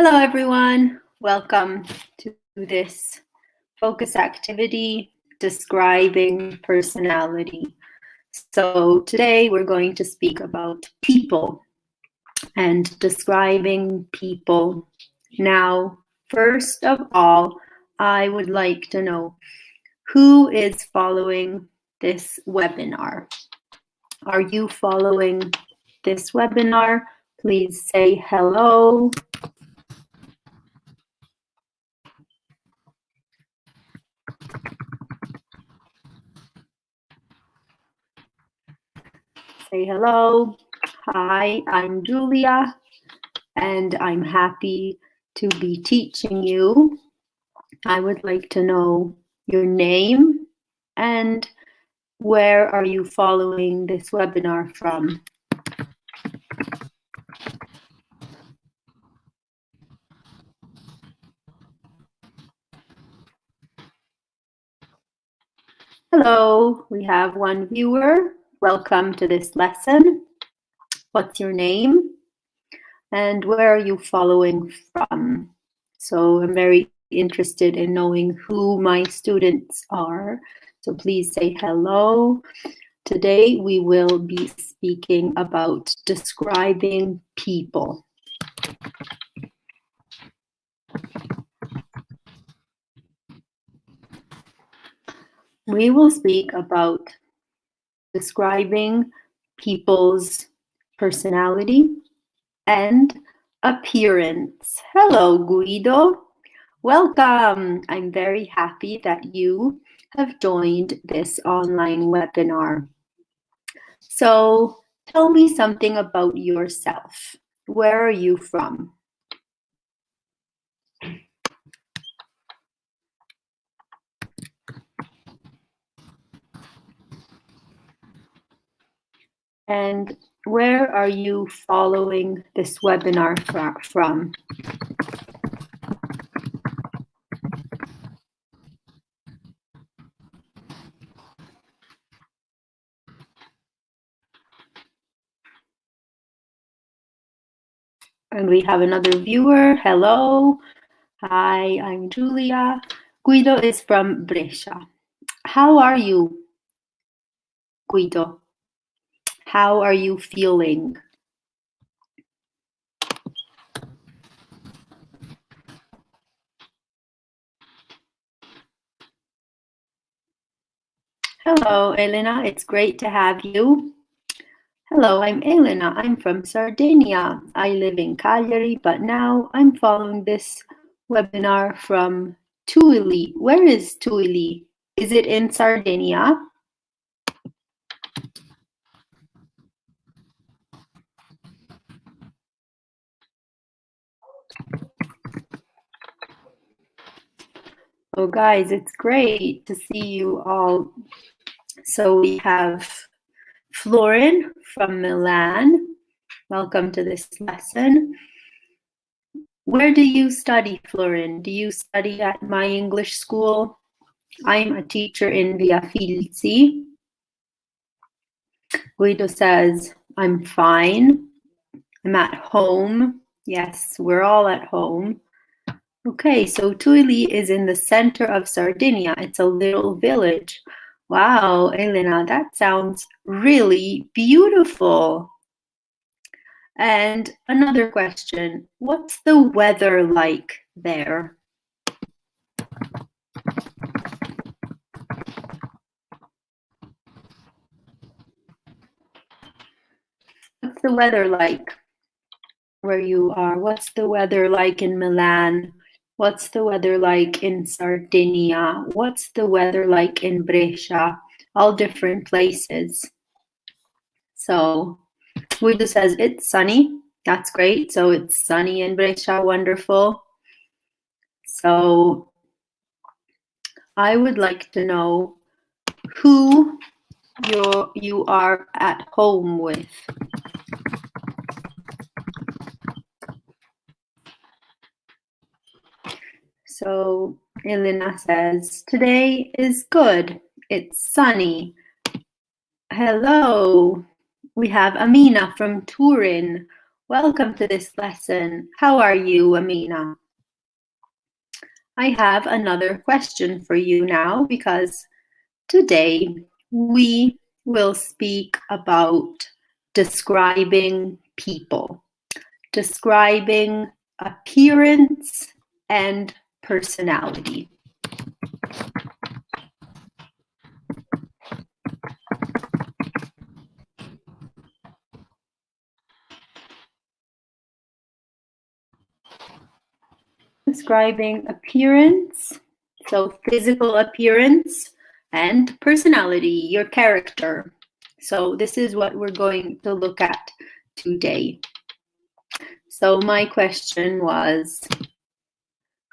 Hello, everyone. Welcome to this focus activity describing personality. So today we're going to speak about people and describing people. Now, first of all, I would like to know who is following this webinar. Are you following this webinar? Please say hello. Say hello. Hi, I'm Julia, and I'm happy to be teaching you. I would like to know your name and where are you following this webinar from? Hello, we have one viewer. Welcome to this lesson. What's your name? And where are you following from? So I'm very interested in knowing who my students are. So please say hello. Today we will be speaking about describing people. We will speak about describing people's personality and appearance. Hello, Guido. Welcome. I'm very happy that you have joined this online webinar. So tell me something about yourself. Where are you from? And where are you following this webinar from? And we have another viewer. Hello. Hi, I'm Julia. Guido is from Brescia. How are you, Guido? How are you feeling? Hello, Elena. It's great to have you. Hello, I'm Elena. I'm from Sardinia. I live in Cagliari, but now I'm following this webinar from Tuili. Where is Tuili? Is it in Sardinia? Oh, guys, it's great to see you all. So we have Florin from Milan. Welcome to this lesson. Where do you study, Florin? Do you study at my English school? I'm a teacher in Via Filzi. Guido says, I'm fine. I'm at home. Yes, we're all at home. Okay, so Tuili is in the center of Sardinia. It's a little village. Wow, Elena, that sounds really beautiful. And another question, what's the weather like there? What's the weather like where you are? What's the weather like in Milan? What's the weather like in Sardinia? What's the weather like in Brescia? All different places. So Guido says it's sunny. That's great. So it's sunny in Brescia. Wonderful. So I would like to know who you are at home with. So Elena says, today is good. It's sunny. Hello. We have Amina from Turin. Welcome to this lesson. How are you, Amina? I have another question for you now because today we will speak about describing people, describing appearance and personality. Describing appearance, so physical appearance, and personality, your character. So this is what we're going to look at today. So my question was,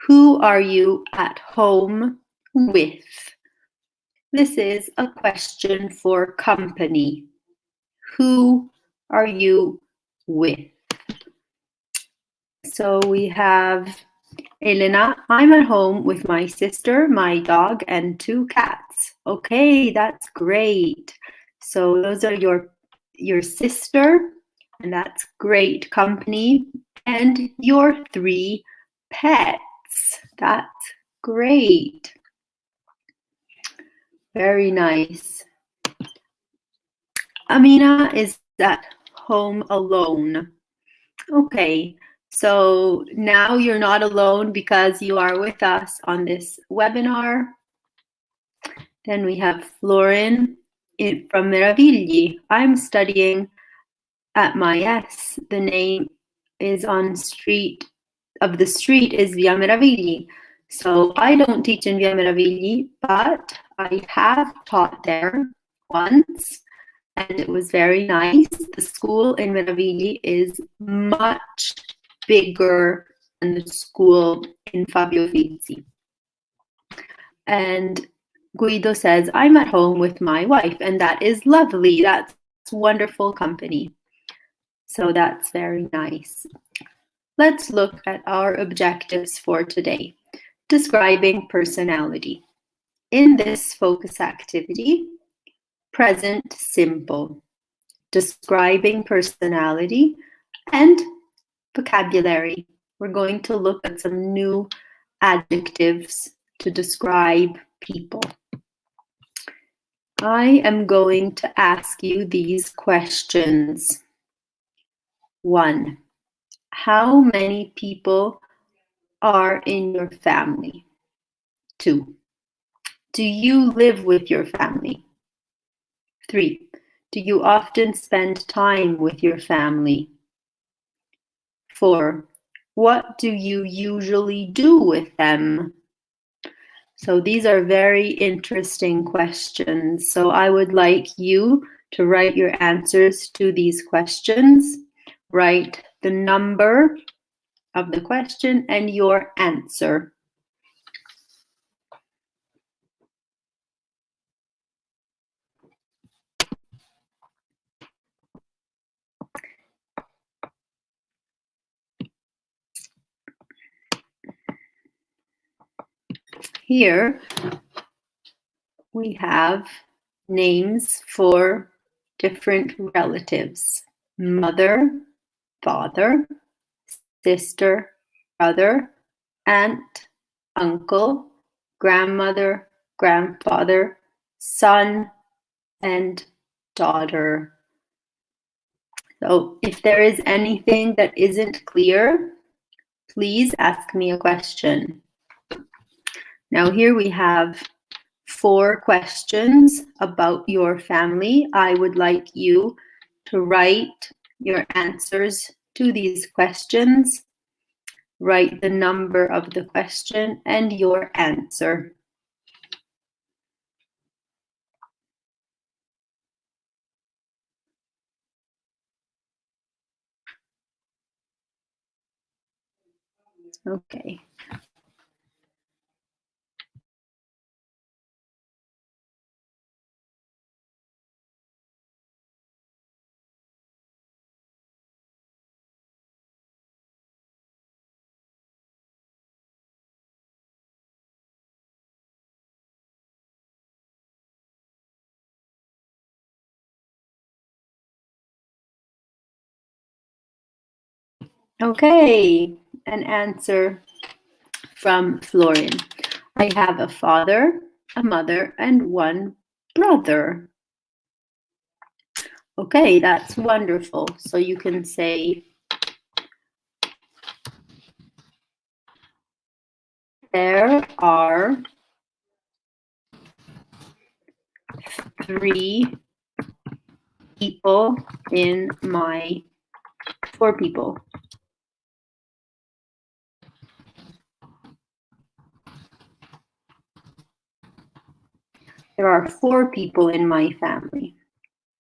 who are you at home with? This is a question for company. Who are you with? So we have Elena, I'm at home with my sister, my dog, and 2 cats. Okay, that's great. So those are your sister, and that's great company, and your 3 pets. That's great. Very nice. Amina is at home alone. Okay, so now you're not alone because you are with us on this webinar. Then we have Florin from Meravigli. I'm studying at Myes. The name is on the street is Via Meravigli. So I don't teach in Via Meravigli, but I have taught there once, and it was very nice. The school in Meravigli is much bigger than the school in Fabio Fizzi. And Guido says, I'm at home with my wife, and that is lovely. That's wonderful company. So that's very nice. Let's look at our objectives for today. Describing personality. In this focus activity, present simple, describing personality, and vocabulary. We're going to look at some new adjectives to describe people. I am going to ask you these questions. 1. How many people are in your family? 2. Do you live with your family? 3. Do you often spend time with your family? 4. What do you usually do with them? So these are very interesting questions. So I would like you to write your answers to these questions. Write the number of the question and your answer. Here we have names for different relatives: mother, father, sister, brother, aunt, uncle, grandmother, grandfather, son, and daughter. So if there is anything that isn't clear, please ask me a question. Now here we have 4 questions about your family. I would like you to write your answers to these questions. Write the number of the question and your answer. Okay. Okay, an answer from Florin. I have a father, a mother, and one brother. Okay, that's wonderful. So you can say there are 3 people in my 4 people. There are 4 people in my family.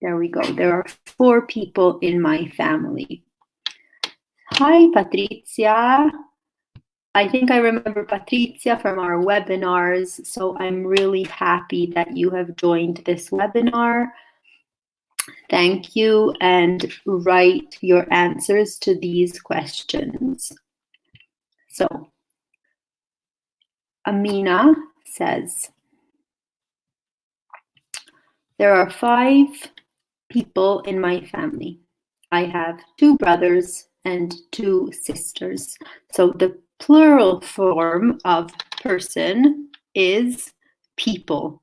There we go. There are 4 people in my family. Hi, Patrizia. I think I remember Patrizia from our webinars, so I'm really happy that you have joined this webinar. Thank you, and write your answers to these questions. So, Amina says, there are 5 people in my family. I have 2 brothers and 2 sisters. So the plural form of person is people.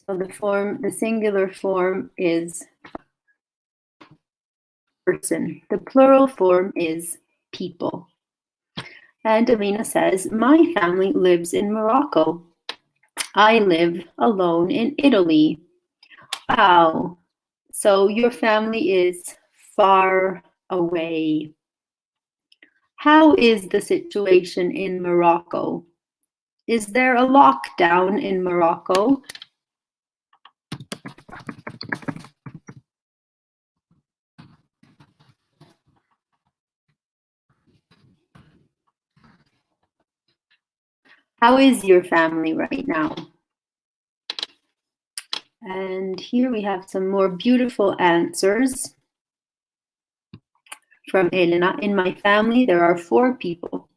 So the singular form is person. The plural form is people. And Amina says, my family lives in Morocco. I live alone in Italy. Wow. So your family is far away. How is the situation in Morocco? Is there a lockdown in Morocco? How is your family right now? And here we have some more beautiful answers from Elena. In my family, there are 4 people.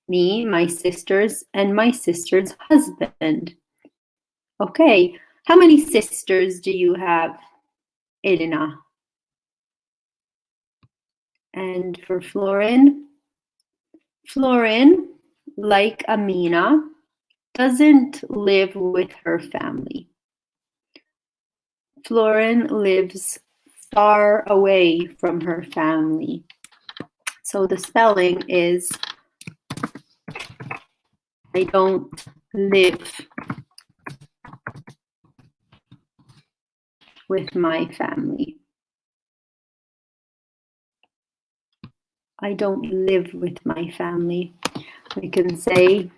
Me, my sisters, and my sister's husband. Okay, how many sisters do you have, Elena? And for Florin, Florin, like Amina, doesn't live with her family. Florin lives far away from her family. So the spelling is I don't live with my family. I don't live with my family. We can say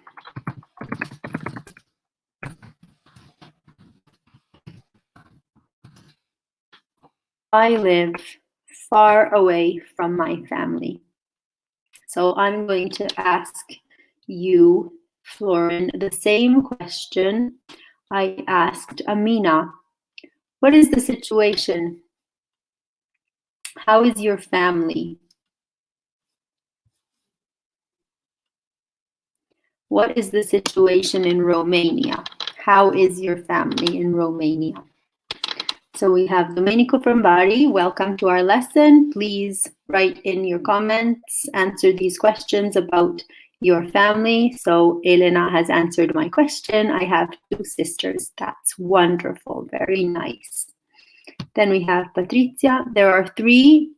I live far away from my family. So I'm going to ask you, Florin, the same question I asked Amina. What is the situation? How is your family? What is the situation in Romania? How is your family in Romania? So we have Domenico from Bari. Welcome to our lesson. Please write in your comments, answer these questions about your family. So Elena has answered my question. I have 2 sisters. That's wonderful. Very nice. Then we have Patrizia. There are 3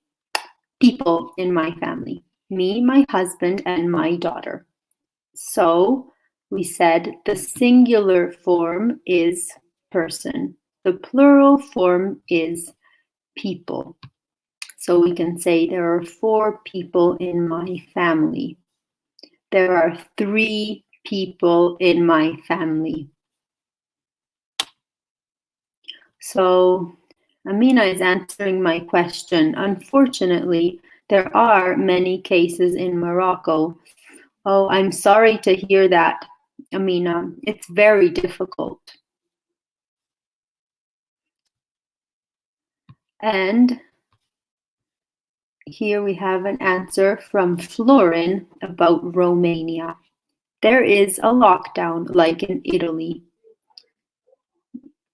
people in my family. Me, my husband, and my daughter. So we said the singular form is person. The plural form is people. So we can say there are 4 people in my family. There are 3 people in my family. So Amina is answering my question. Unfortunately, there are many cases in Morocco. Oh, I'm sorry to hear that, Amina. It's very difficult. And here we have an answer from Florin about Romania. There is a lockdown like in Italy.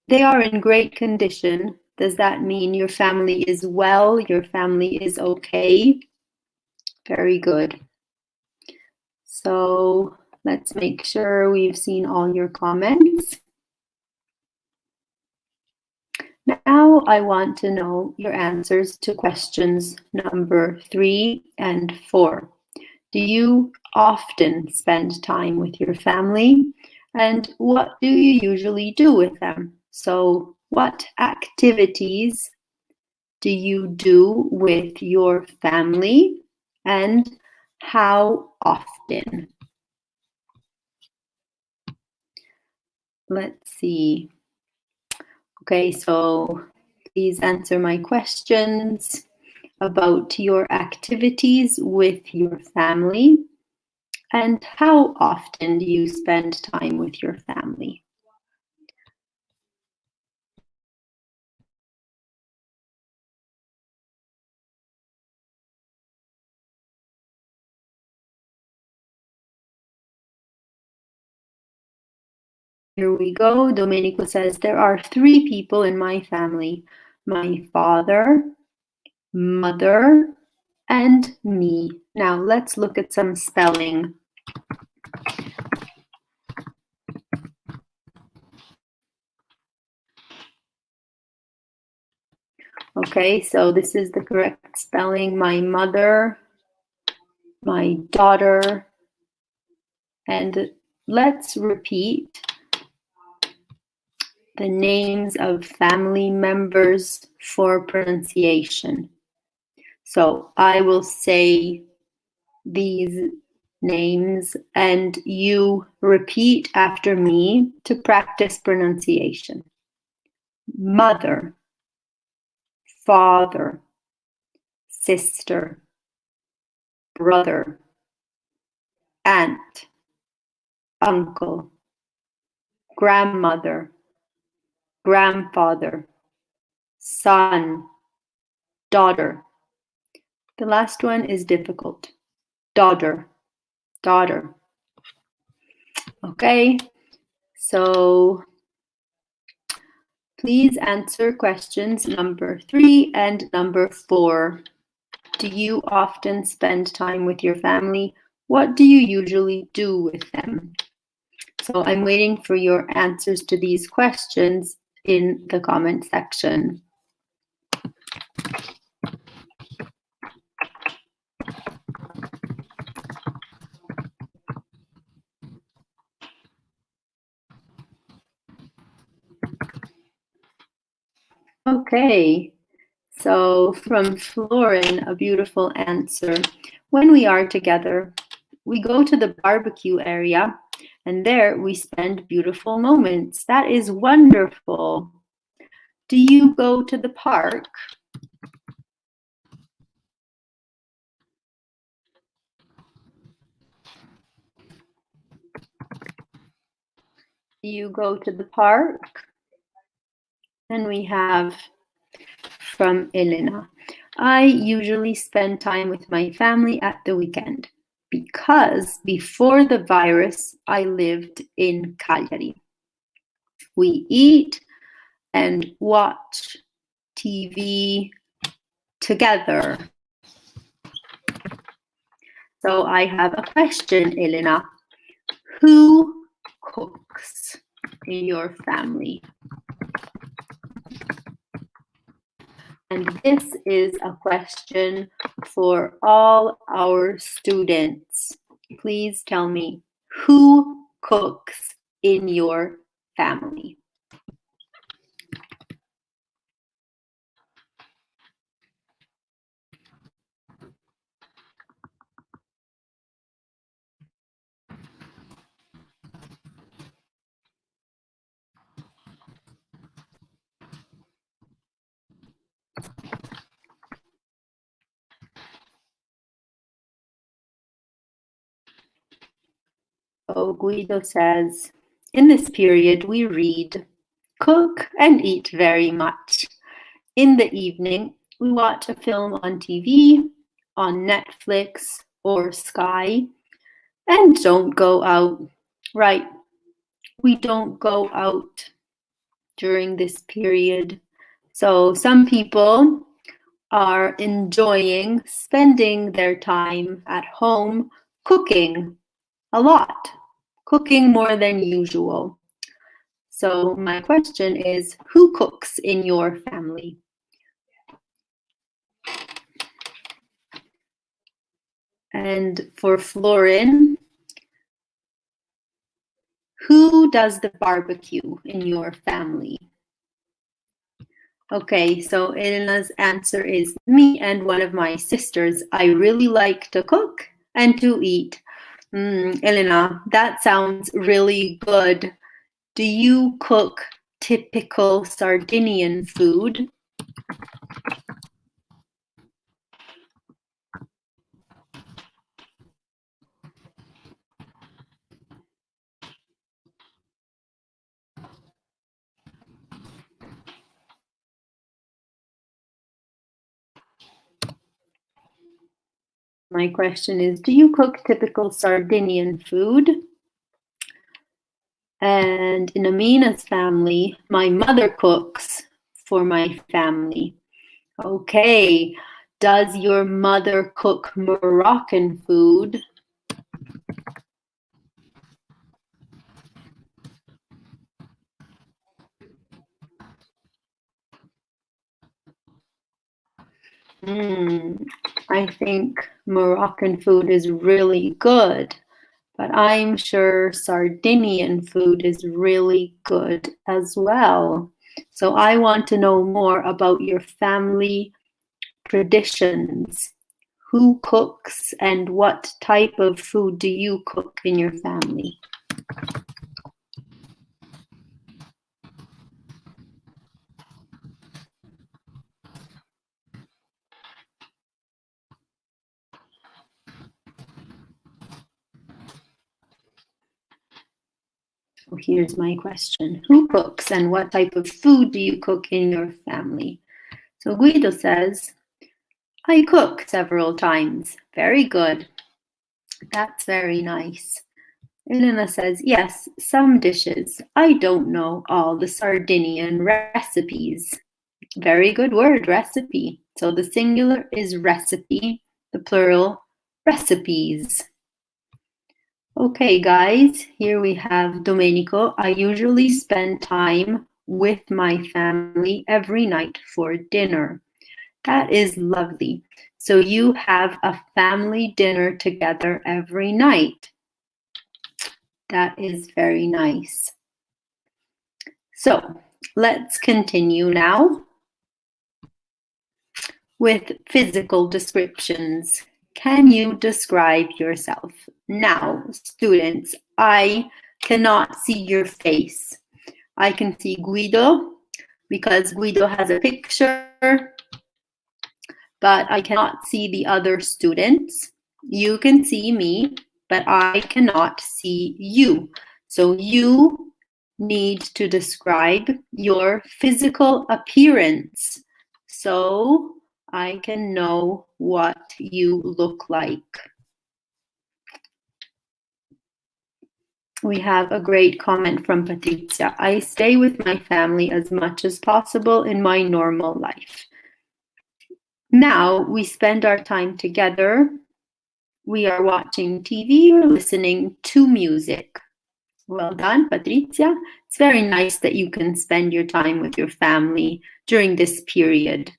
They are in great condition. Does that mean your family is well? Your family is okay? Very good. So let's make sure we've seen all your comments. Now I want to know your answers to questions number 3 and 4. Do you often spend time with your family? And what do you usually do with them? So what activities do you do with your family and how often? Let's see. Okay, so please answer my questions about your activities with your family and how often do you spend time with your family? Here we go. Domenico says, there are 3 people in my family. My father, mother, and me. Now let's look at some spelling. Okay, so this is the correct spelling. My mother, my daughter, and let's repeat the names of family members for pronunciation. So I will say these names and you repeat after me to practice pronunciation. Mother, father, sister, brother, aunt, uncle, grandmother, grandfather, son, daughter. The last one is difficult. Daughter, daughter. Okay, so please answer questions number 3 and number 4. Do you often spend time with your family? What do you usually do with them? So I'm waiting for your answers to these questions in the comment section. Okay, so from Florin, a beautiful answer. When we are together, we go to the barbecue area and there we spend beautiful moments. That is wonderful. Do you go to the park? Do you go to the park? And we have from Elena. I usually spend time with my family at the weekend because before the virus, I lived in Cagliari. We eat and watch TV together. So I have a question, Elena. Who cooks in your family? And this is a question for all our students. Please tell me, who cooks in your family? So Guido says, in this period we read, cook and eat very much. In the evening, we watch a film on TV on Netflix or Sky and don't go out. Right, we don't go out during this period. So some people are enjoying spending their time at home cooking a lot, cooking more than usual. So my question is, who cooks in your family? And for Florin, who does the barbecue in your family? Okay, so Elena's answer is me and one of my sisters. I really like to cook and to eat. Elena, that sounds really good. Do you cook typical Sardinian food? My question is, do you cook typical Sardinian food? And in Amina's family, my mother cooks for my family. Okay, does your mother cook Moroccan food? I think Moroccan food is really good, but I'm sure Sardinian food is really good as well. So I want to know more about your family traditions. Who cooks and what type of food do you cook in your family? So here's my question. Who cooks and what type of food do you cook in your family? So Guido says, I cook several times. Very good. That's very nice. Elena says, yes, some dishes. I don't know all the Sardinian recipes. Very good word, recipe. So the singular is recipe, the plural, recipes. Okay, guys, here we have Domenico. I usually spend time with my family every night for dinner. That is lovely. So you have a family dinner together every night. That is very nice. So let's continue now with physical descriptions. Can you describe yourself? Now, students, I cannot see your face. I can see Guido because Guido has a picture, but I cannot see the other students. You can see me, but I cannot see you. So you need to describe your physical appearance so I can know what you look like. We have a great comment from Patricia. I stay with my family as much as possible in my normal life. Now we spend our time together. We are watching TV or listening to music. Well done, Patricia. It's very nice that you can spend your time with your family during this period.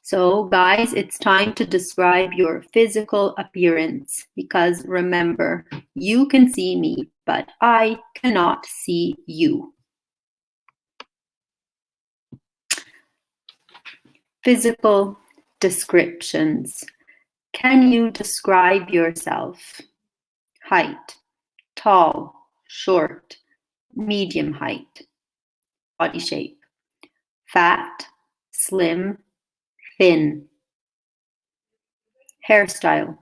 So guys, it's time to describe your physical appearance because remember, you can see me, but I cannot see you. Physical descriptions. Can you describe yourself? Height, tall, short, medium height. Body shape, fat, slim, thin. Hairstyle,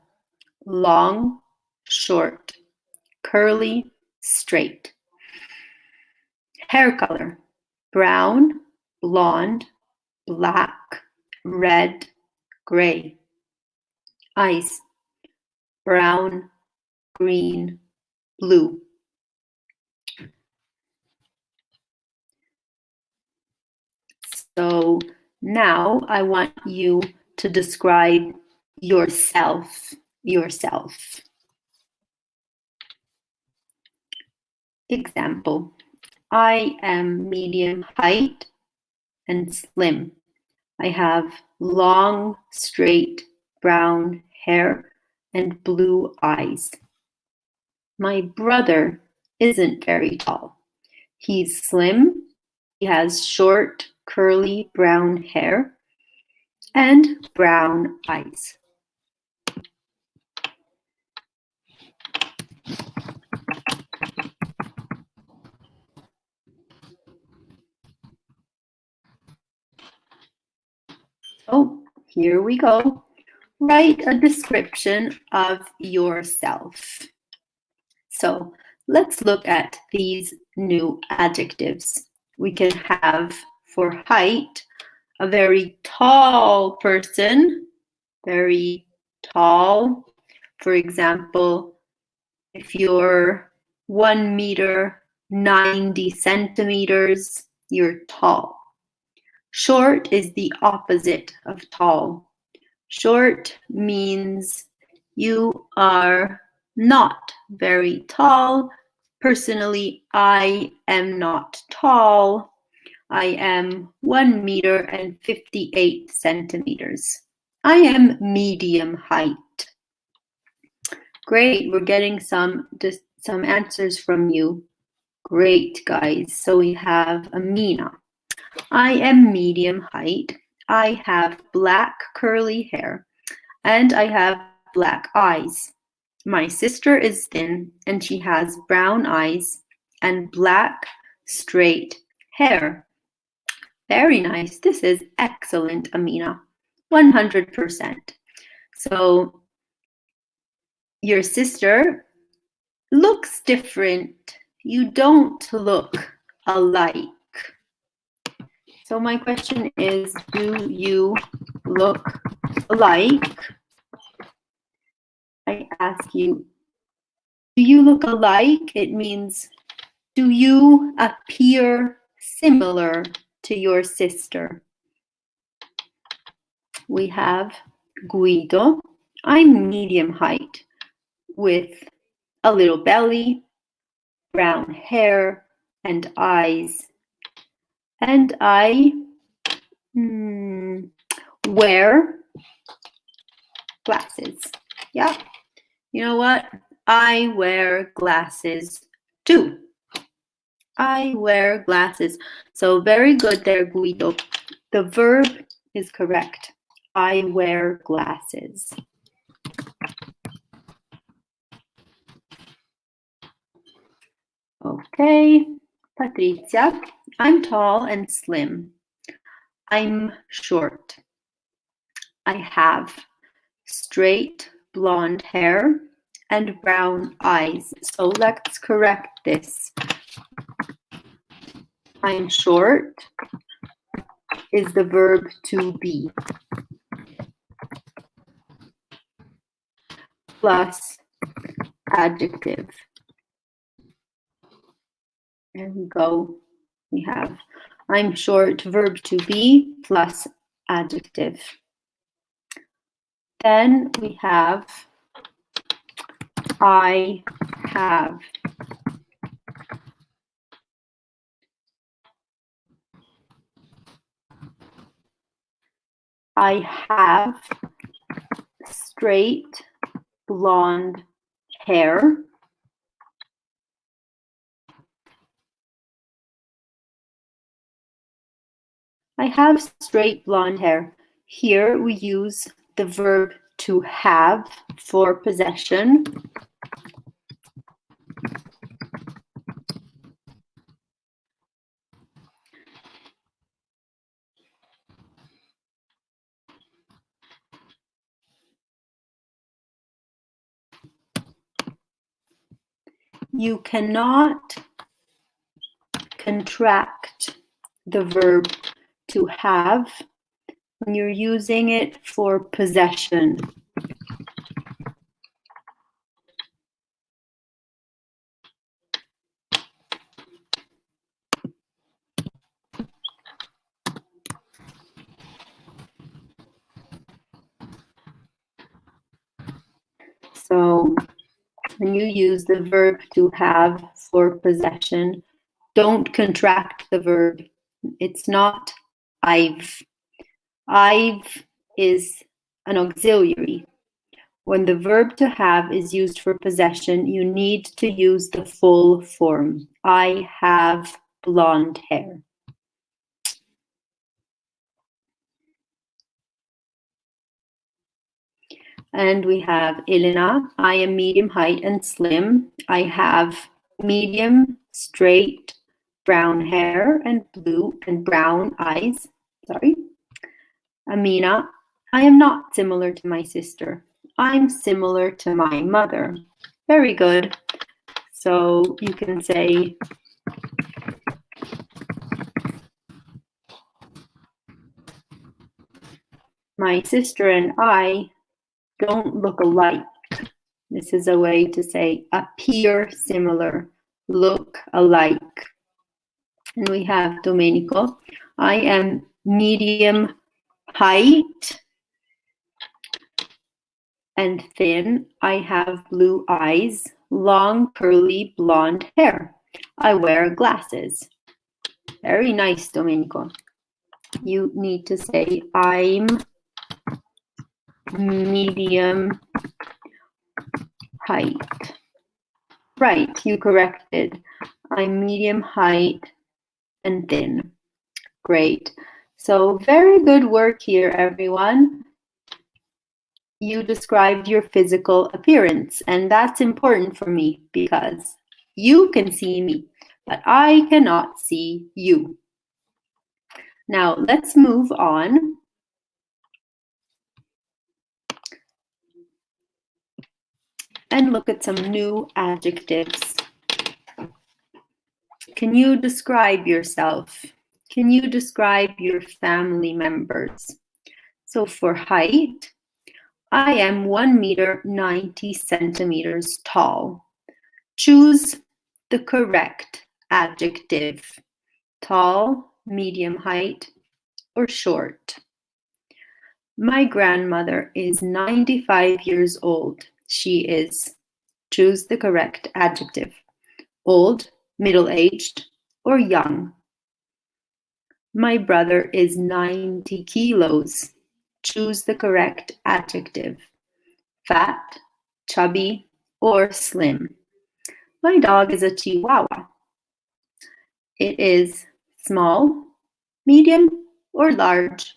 long, short, curly, straight. Hair color, brown, blonde, black, red, gray. Eyes: brown, green, blue. So now I want you to describe yourself. Example: I am medium height and slim. I have long, straight, brown hair and blue eyes. My brother isn't very tall. He's slim, he has short, curly brown hair and brown eyes. Oh, here we go. Write a description of yourself. So let's look at these new adjectives. We can have, for height, a very tall person, very tall. For example, if you're 1 meter 90 centimeters, you're tall. Short is the opposite of tall. Short means you are not very tall. Personally, I am not tall. I am 1 meter and 58 centimeters. I am medium height. Great, we're getting some answers from you. Great, guys. So we have Amina. I am medium height. I have black curly hair and I have black eyes. My sister is thin and she has brown eyes and black straight hair. Very nice. This is excellent, Amina. 100%. So your sister looks different. You don't look alike. So my question is, do you look alike? I ask you, do you look alike? It means, do you appear similar to your sister? We have Guido. I'm medium height with a little belly, brown hair, and eyes. And I wear glasses. Yeah, you know what? I wear glasses too. I wear glasses. So very good there, Guido. The verb is correct. I wear glasses. Okay, Patrizia. I'm tall and slim. I'm short. I have straight blonde hair and brown eyes. So let's correct this. I'm short is the verb to be plus adjective. There we go. We have I'm short, verb to be plus adjective. Then we have I have. I have straight blonde hair. I have straight blonde hair. Here we use the verb to have for possession. You cannot contract the verb to have when you're using it for possession. So when you use the verb to have for possession, don't contract the verb. It's not I've. I've is an auxiliary. When the verb to have is used for possession, you need to use the full form. I have blonde hair. And we have Elena. I am medium height and slim. I have medium, straight, brown hair and blue and brown eyes. Sorry. Amina. I am not similar to my sister. I'm similar to my mother. Very good. So you can say, my sister and I don't look alike. This is a way to say appear similar, look alike. And we have Domenico. I am medium height and thin. I have blue eyes, long curly blonde hair. I wear glasses. Very nice, Domenico. You need to say I'm medium height. Right, you corrected. I'm medium height and thin. Great. So very good work here, everyone. You described your physical appearance, and that's important for me because you can see me, but I cannot see you. Now let's move on. And look at some new adjectives. Can you describe yourself? Can you describe your family members? So for height, I am 1 meter 90 centimeters tall. Choose the correct adjective. Tall, medium height, or short. My grandmother is 95 years old. She is. Choose the correct adjective. Old, middle-aged, or young. My brother is 90 kilos. Choose the correct adjective. Fat, chubby, or slim. My dog is a Chihuahua. It is small, medium, or large.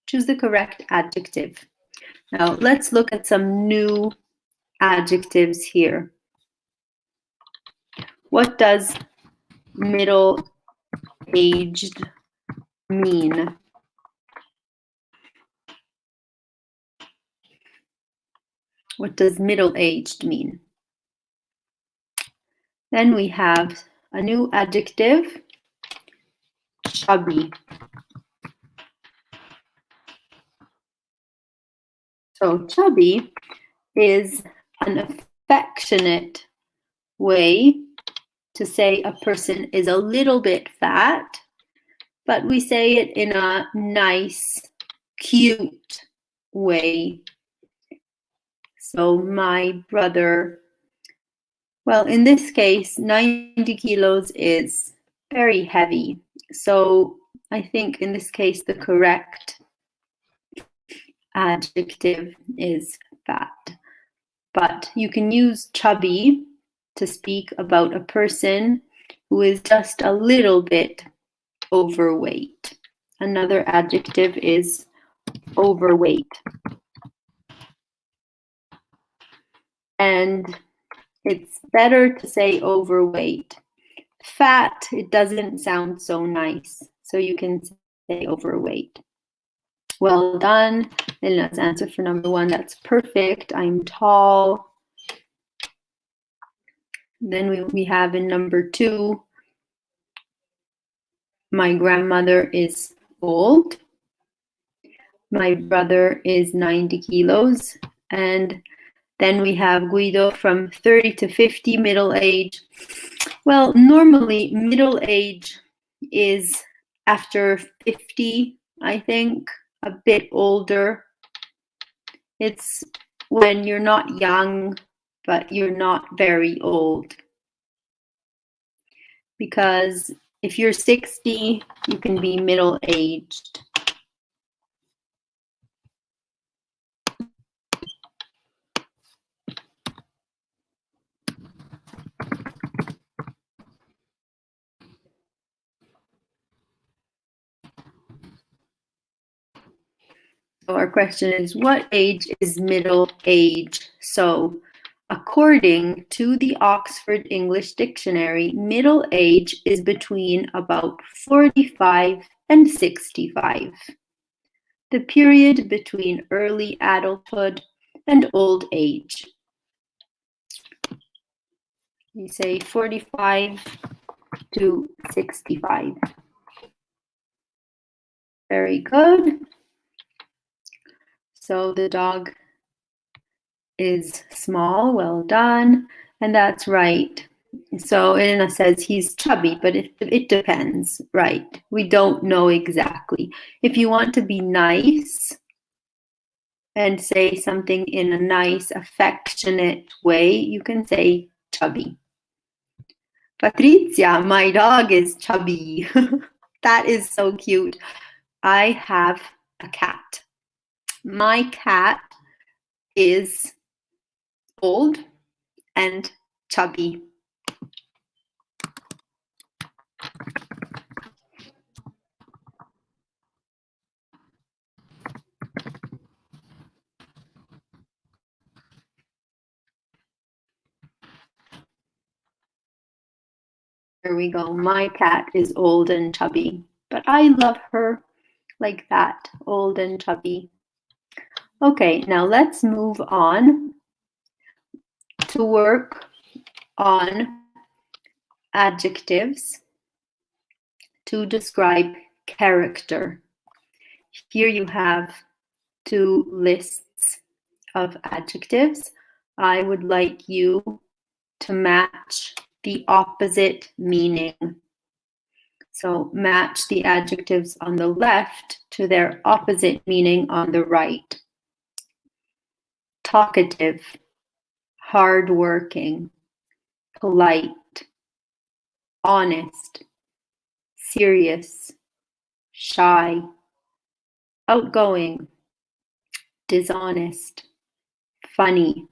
Choose the correct adjective. Now let's look at some new adjectives here. What does middle-aged mean? What does middle-aged mean? Then we have a new adjective, chubby. So chubby is an affectionate way to say a person is a little bit fat, but we say it in a nice, cute way. So my brother, well, in this case, 90 kilos is very heavy. So I think in this case, the correct adjective is fat. But you can use chubby to speak about a person who is just a little bit overweight. Another adjective is overweight. And it's better to say overweight. Fat, it doesn't sound so nice. So you can say overweight. Well done. Elena's answer for number 1. That's perfect. I'm tall. Then we have in number 2, my grandmother is old. My brother is 90 kilos. And then we have Guido from 30 to 50, middle age. Well, normally middle age is after 50, I think, a bit older. It's when you're not young, but you're not very old. Because if you're 60, you can be middle-aged. So our question is, what age is middle age? So according to the Oxford English Dictionary, middle age is between about 45 and 65. The period between early adulthood and old age. We say 45 to 65. Very good. So the dog is small, well done, and that's right. So Elena says he's chubby, but it depends, right? We don't know exactly. If you want to be nice and say something in a nice, affectionate way, you can say chubby. Patricia, my dog is chubby. That is so cute. I have a cat. My cat is old and chubby. There we go. My cat is old and chubby, but I love her like that, old and chubby. Okay, now let's move on to work on adjectives to describe character. Here you have 2 lists of adjectives. I would like you to match the opposite meaning. So match the adjectives on the left to their opposite meaning on the right. Talkative, hardworking, polite, honest, serious, shy, outgoing, dishonest, funny,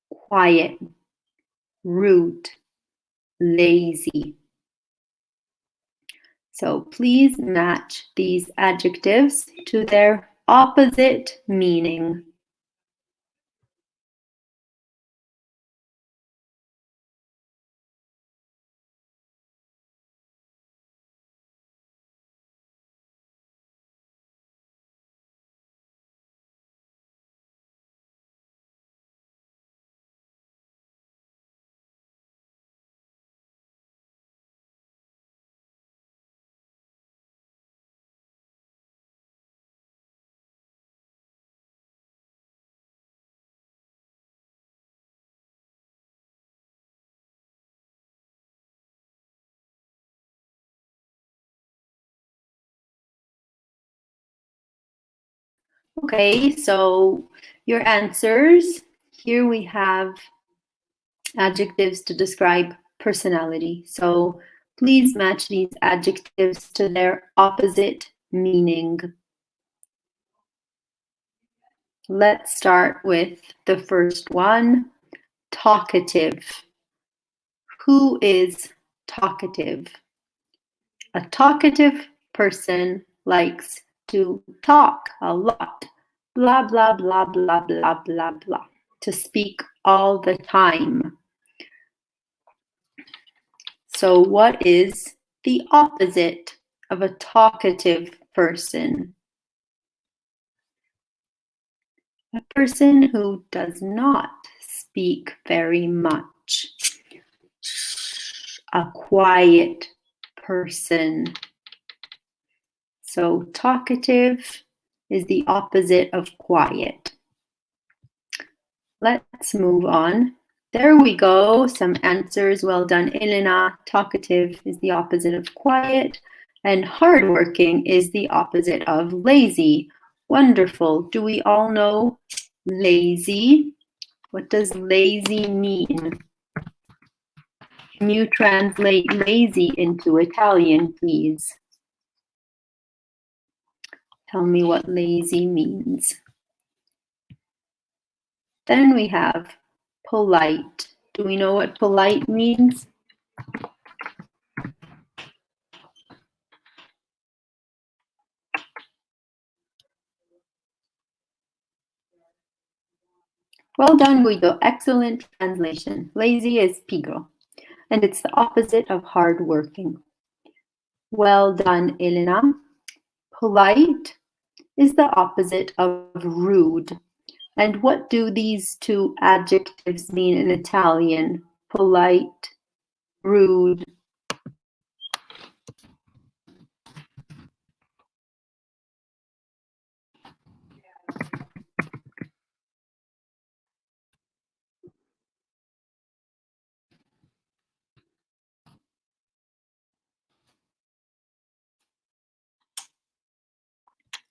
quiet, rude, lazy. So please match these adjectives to their opposite meaning. Okay, so your answers. Here we have adjectives to describe personality. So please match these adjectives to their opposite meaning. Let's start with the first one, talkative. Who is talkative? A talkative person likes to talk a lot. Blah, blah, blah, blah, blah, blah, blah. To speak all the time. So what is the opposite of a talkative person? A person who does not speak very much. A quiet person. So talkative is the opposite of quiet. Let's move on. There we go, some answers. Well done, Elena. Talkative is the opposite of quiet, and hardworking is the opposite of lazy. Wonderful. Do we all know lazy. What does lazy mean? Can you translate lazy into Italian, please? Tell me what lazy means. Then we have polite. Do we know what polite means? Well done, Guido. Excellent translation. Lazy is pigro, and it's the opposite of hardworking. Well done, Elena. Polite is the opposite of rude. And what do these two adjectives mean in Italian? Polite, rude.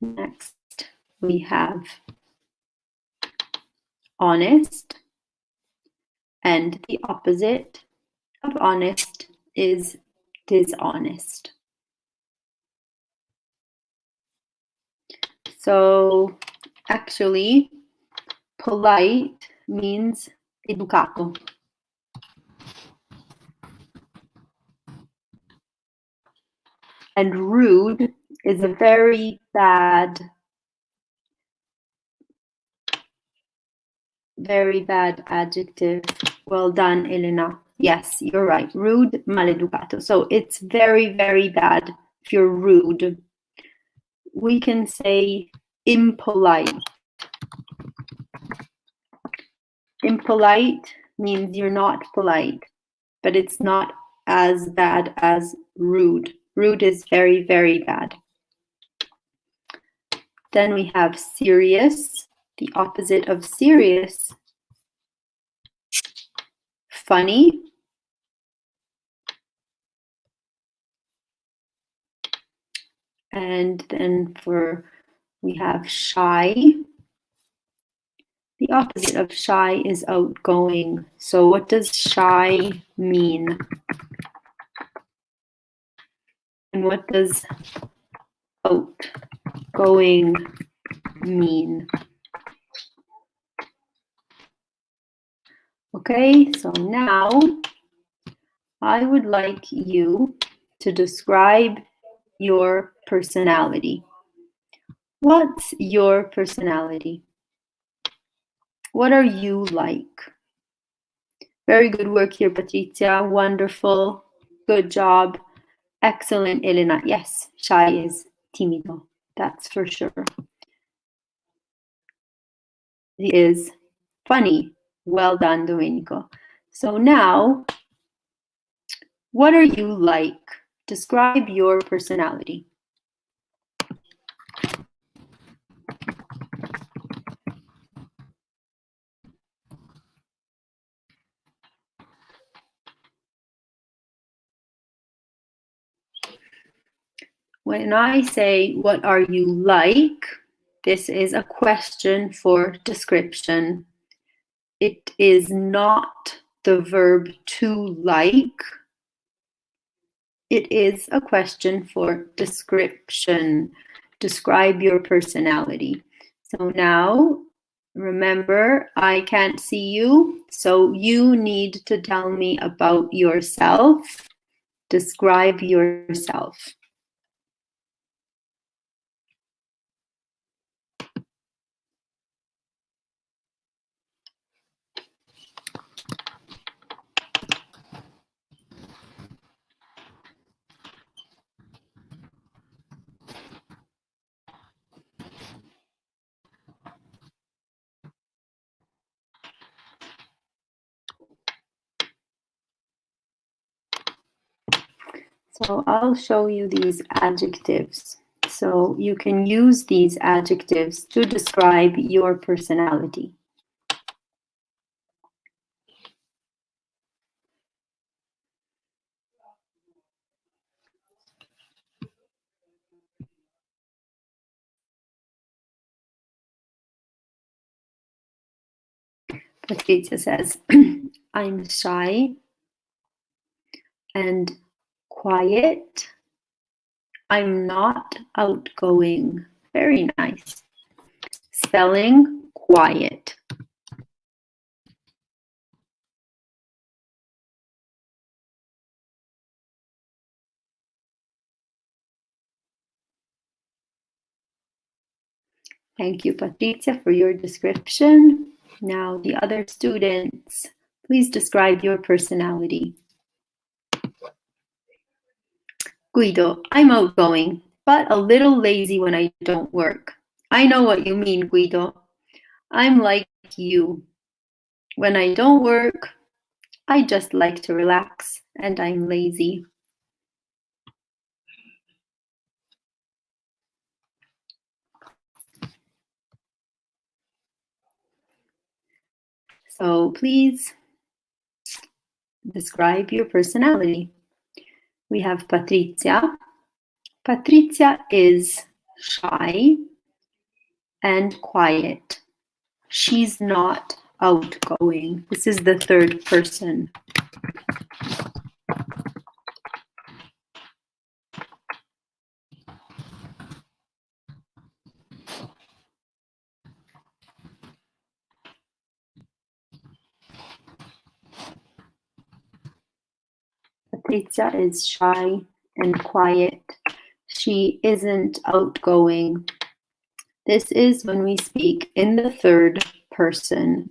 Next, we have honest, and the opposite of honest is dishonest. So actually, polite means educato. And rude is a very bad adjective. Well done, Elena. Yes, you're right. Rude, maleducato. So it's very, very bad if you're rude. We can say impolite. Impolite means you're not polite, but it's not as bad as rude. Rude is very, very bad. Then we have serious. The opposite of serious, funny. And then we have shy. The opposite of shy is outgoing. So what does shy mean? And what does outgoing mean? Okay, so now I would like you to describe your personality. What's your personality? What are you like? Very good work here, Patrizia. Wonderful. Good job. Excellent, Elena. Yes, shy is timido. That's for sure. He is funny. Well done, Domenico. So now, what are you like? Describe your personality. When I say, what are you like? This is a question for description. It is not the verb to like. It is a question for description. Describe your personality. So now, remember, I can't see you, so you need to tell me about yourself. Describe yourself. So I'll show you these adjectives. So you can use these adjectives to describe your personality. Patrizia says, I'm shy and quiet. I'm not outgoing. Very nice. Spelling quiet. Thank you, Patrizia, for your description. Now, the other students, please describe your personality. Guido, I'm outgoing, but a little lazy when I don't work. I know what you mean, Guido. I'm like you. When I don't work, I just like to relax and I'm lazy. So please describe your personality. We have Patrizia. Patrizia is shy and quiet. She's not outgoing. This is the third person. Patrizia is shy and quiet. She isn't outgoing. This is when we speak in the third person.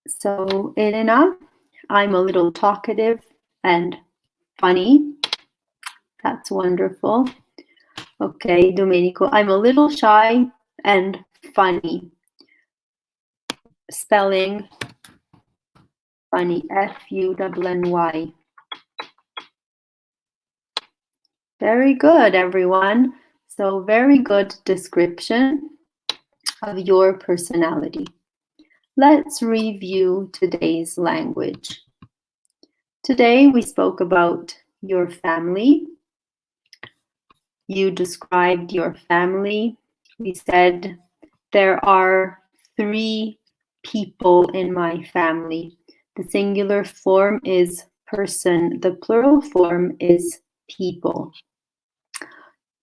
So, Elena, I'm a little talkative and funny. That's wonderful. Okay, Domenico, I'm a little shy and funny. Spelling funny, F-U-N-N-Y. Very good, everyone. So very good description of your personality. Let's review today's language. Today we spoke about your family. You described your family. We said there are 3 people in my family. The singular form is person. The plural form is people.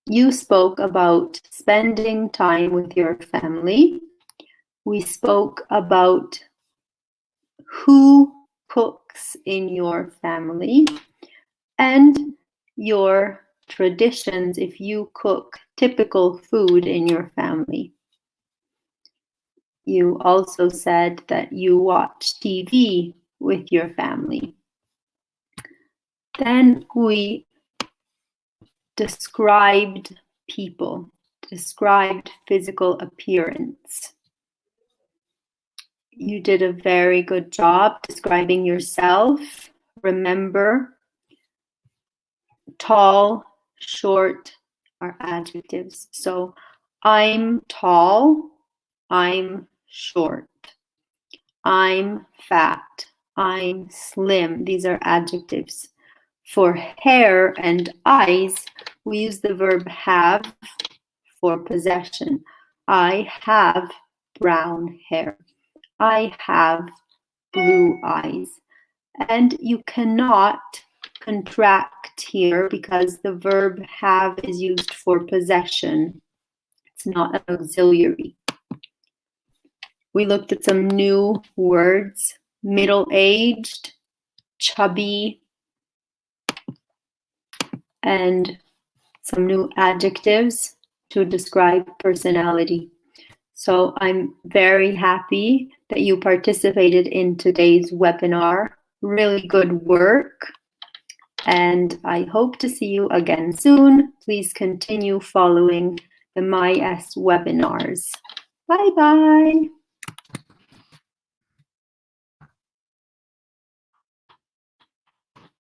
You spoke about spending time with your family. We spoke about who cooks in your family and your traditions if you cook typical food in your family. You also said that you watch TV with your family. Then we described people, described physical appearance. You did a very good job describing yourself. Remember, tall, short are adjectives. So I'm tall, I'm short. I'm fat, I'm slim. These are adjectives. For hair and eyes, we use the verb have for possession. I have brown hair. I have blue eyes. And you cannot contract here because the verb have is used for possession. It's not an auxiliary. We looked at some new words: middle-aged, chubby, and some new adjectives to describe personality. So I'm very happy that you participated in today's webinar. Really good work. And I hope to see you again soon. Please continue following the Myes webinars. Bye-bye.